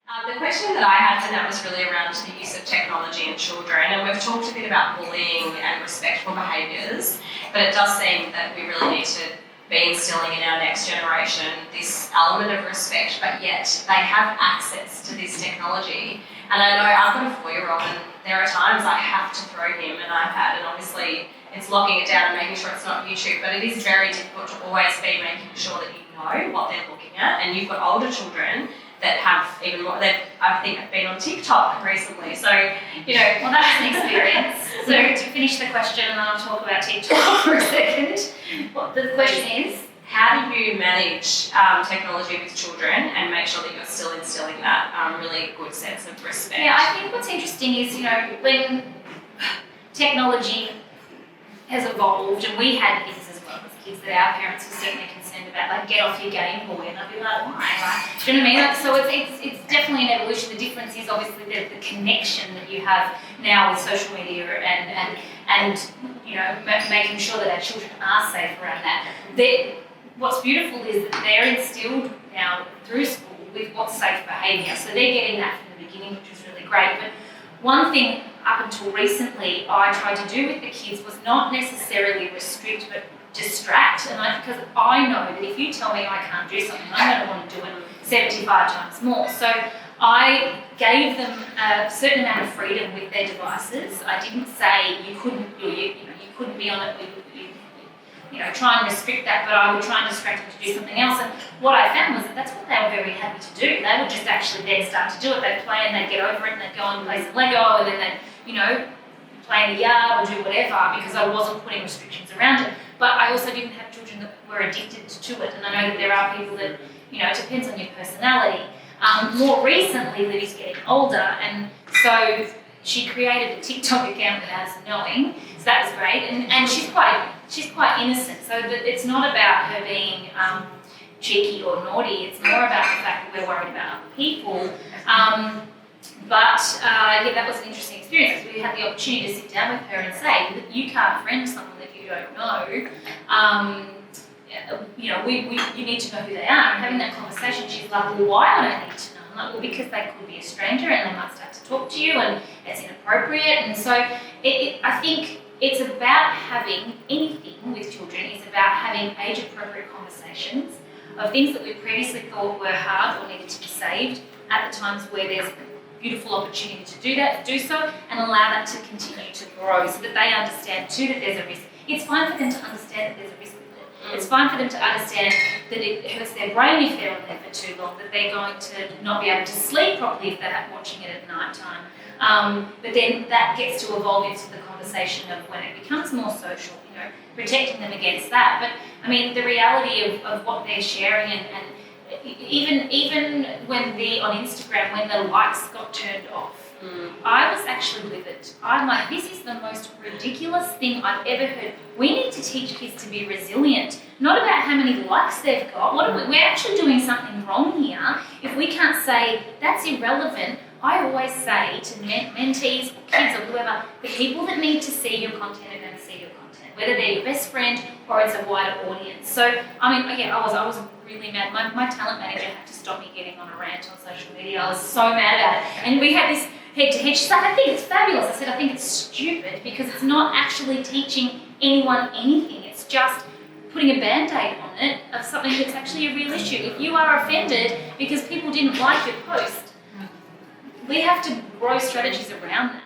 The question that I had for that was really around the use of technology in children, and we've talked a bit about bullying and respectful behaviours, but it does seem that we really need to be instilling in our next generation this element of respect, but yet they have access to this technology. And I know I've got a 4-year-old, and there are times I have to throw him an iPad, and obviously it's locking it down and making sure it's not YouTube, but it is very difficult to always be making sure that you know what they're looking at. And you've got older children that have even more, that I think have been on TikTok recently. So, Well, that's an experience. So to finish the question, and then I'll talk about TikTok for a second. The question is, how do you manage technology with children and make sure that you're still instilling that really good sense of respect? Yeah, I think what's interesting is, when technology has evolved, and we had things as well as kids that our parents were certainly concerned about, like get off your Game Boy, and I'd be like, why? Do you know what I mean? So it's definitely an evolution. The difference is obviously the connection that you have now with social media and making sure that our children are safe around that. What's beautiful is that they're instilled now through school with what's safe behaviour. So they're getting that from the beginning, which is really great. But one thing up until recently I tried to do with the kids was not necessarily restrict, but distract. Because I know that if you tell me I can't do something, I'm going to want to do it 75 times more. So I gave them a certain amount of freedom with their devices. I didn't say you couldn't be on it. Try and restrict that, but I would try and distract them to do something else. And what I found was that that's what they were very happy to do. They would just actually then start to do it. They'd play and they'd get over it, and they'd go and play some Lego, and then they'd, play in the yard or do whatever, because I wasn't putting restrictions around it. But I also didn't have children that were addicted to it. And I know that there are people that, it depends on your personality. More recently, Livy's getting older, and so she created a TikTok account without us knowing, so that was great. And she's quite innocent, so that it's not about her being cheeky or naughty. It's more about the fact that we're worried about other people. That was an interesting experience, because we had the opportunity to sit down with her and say that you can't friend someone that you don't know. You need to know who they are. And having that conversation, she's like, well, why would I need to know? I'm like, well, because they could be a stranger and they might start to talk to you, and it's inappropriate. And so I think it's about having anything with children. It's about having age-appropriate conversations of things that we previously thought were hard or needed to be saved at the times where there's a beautiful opportunity to do so, and allow that to continue to grow, so that they understand too that there's a risk. It's fine for them to understand that there's a risk with it. It's fine for them to understand that it hurts their brain if they're on there for too long, that they're going to not be able to sleep properly if they're watching it at night time. But then that gets to evolve into the conversation of when it becomes more social, protecting them against that. But the reality of what they're sharing, and even when on Instagram, when the likes got turned off, I was actually livid. I'm like, this is the most ridiculous thing I've ever heard. We need to teach kids to be resilient, not about how many likes they've got. We're actually doing something wrong here if we can't say that's irrelevant. I always say to mentees or kids or whoever, the people that need to see your content are going to see your content, whether they're your best friend or it's a wider audience. So, I was really mad. My talent manager had to stop me getting on a rant on social media. I was so mad about it. And we had this head-to-head. She's like, I think it's fabulous. I said, I think it's stupid, because it's not actually teaching anyone anything. It's just putting a Band-Aid on it of something that's actually a real issue. If you are offended because people didn't like your post, we have to grow strategies around that.